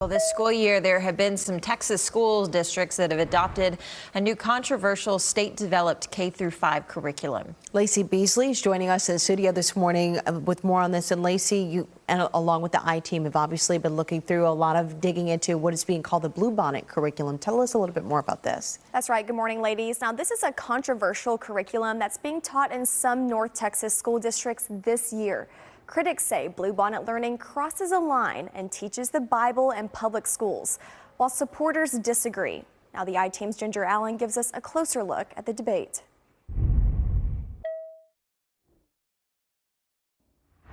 Well, this school year, there have been some Texas school districts that have adopted a new controversial state-developed K-5 curriculum. Lacey Beasley is joining us in the studio this morning with more on this. And Lacey, you and along with the I-team have obviously been looking through a lot of digging into what is being called the Bluebonnet curriculum. Tell us a little bit more about this. That's right. Good morning, ladies. Now, this is a controversial curriculum that's being taught in some North Texas school districts this year. Critics say Bluebonnet learning crosses a line and teaches the Bible in public schools, while supporters disagree. Now, the I-team's Ginger Allen gives us a closer look at the debate.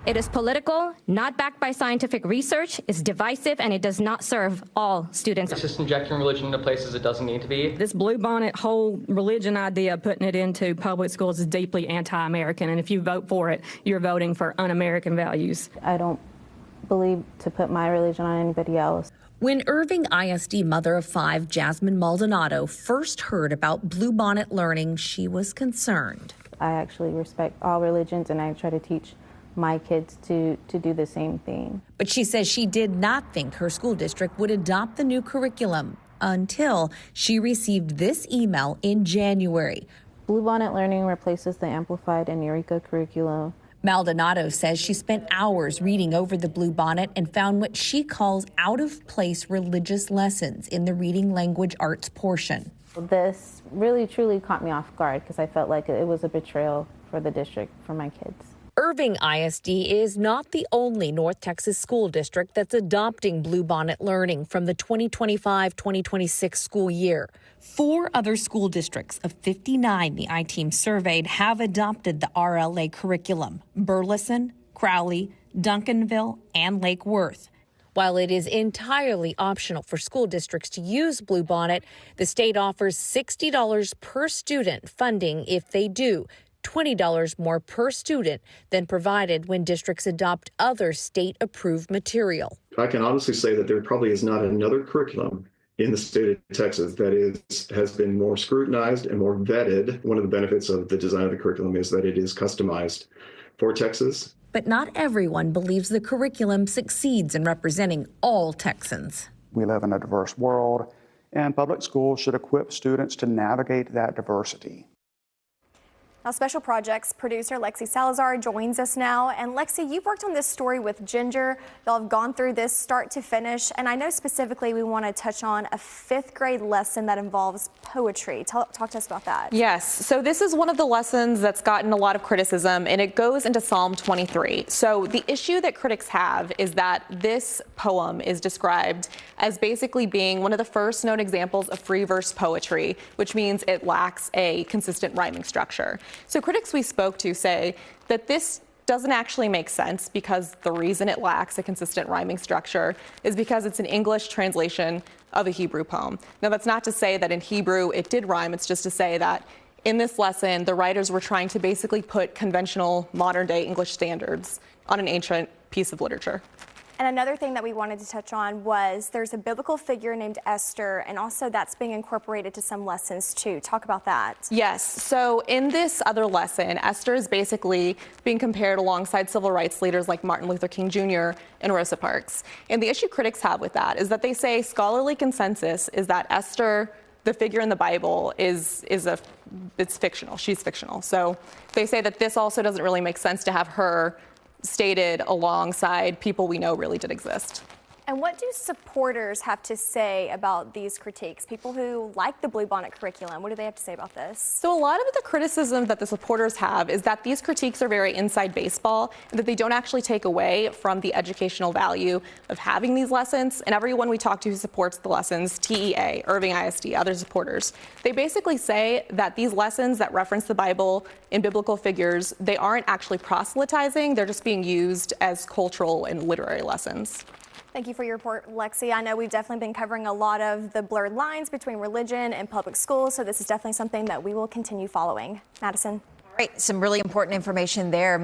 It is political, not backed by scientific research, is divisive, and it does not serve all students. It's just injecting religion into places it doesn't need to be. This Bluebonnet whole religion idea, putting it into public schools, is deeply anti-American, and if you vote for it, you're voting for un-American values. I don't believe to put my religion on anybody else. When Irving ISD mother of 5, Jasmine Maldonado, first heard about Bluebonnet learning, she was concerned. I actually respect all religions, and I try to teach my kids to do the same thing. But she says she did not think her school district would adopt the new curriculum until she received this email in January. Bluebonnet learning replaces the Amplified and Eureka curriculum. Maldonado says she spent hours reading over the Bluebonnet and found what she calls out-of-place religious lessons in the reading language arts portion. This really truly caught me off guard because I felt like it was a betrayal for the district, for my kids. Irving ISD is not the only North Texas school district that's adopting Bluebonnet learning from the 2025-2026 school year. 4 other school districts of 59 the I-team surveyed have adopted the RLA curriculum: Burleson, Crowley, Duncanville, and Lake Worth. While it is entirely optional for school districts to use Bluebonnet, the state offers $60 per student funding if they do, $20 more per student than provided when districts adopt other state-approved material. I can honestly say that there probably is not another curriculum in the state of Texas that has been more scrutinized and more vetted. One of the benefits of the design of the curriculum is that it is customized for Texas. But not everyone believes the curriculum succeeds in representing all Texans. We live in a diverse world, and public schools should equip students to navigate that diversity. Now, Special Projects producer Lexi Salazar joins us now. And Lexi, you've worked on this story with Ginger. Y'all have gone through this start to finish. And I know specifically we want to touch on a 5th grade lesson that involves poetry. Talk to us about that. Yes. So this is one of the lessons that's gotten a lot of criticism, and it goes into Psalm 23. So the issue that critics have is that this poem is described as basically being one of the first known examples of free verse poetry, which means it lacks a consistent rhyming structure. So critics we spoke to say that this doesn't actually make sense because the reason it lacks a consistent rhyming structure is because it's an English translation of a Hebrew poem. Now, that's not to say that in Hebrew it did rhyme. It's just to say that in this lesson, the writers were trying to basically put conventional modern-day English standards on an ancient piece of literature. And another thing that we wanted to touch on was there's a biblical figure named Esther, and also that's being incorporated to some lessons too. Talk about that. Yes. So in this other lesson, Esther is basically being compared alongside civil rights leaders like Martin Luther King Jr. and Rosa Parks. And the issue critics have with that is that they say scholarly consensus is that Esther, the figure in the Bible, it's fictional. She's fictional. So they say that this also doesn't really make sense to have her stated alongside people we know really did exist. And what do supporters have to say about these critiques? People who like the Bluebonnet curriculum, what do they have to say about this? So a lot of the criticism that the supporters have is that these critiques are very inside baseball and that they don't actually take away from the educational value of having these lessons. And everyone we talk to who supports the lessons, TEA, Irving ISD, other supporters, they basically say that these lessons that reference the Bible in biblical figures, they aren't actually proselytizing, they're just being used as cultural and literary lessons. Thank you for your report, Lexi. I know we've definitely been covering a lot of the blurred lines between religion and public schools, so this is definitely something that we will continue following. Madison. All right, some really important information there.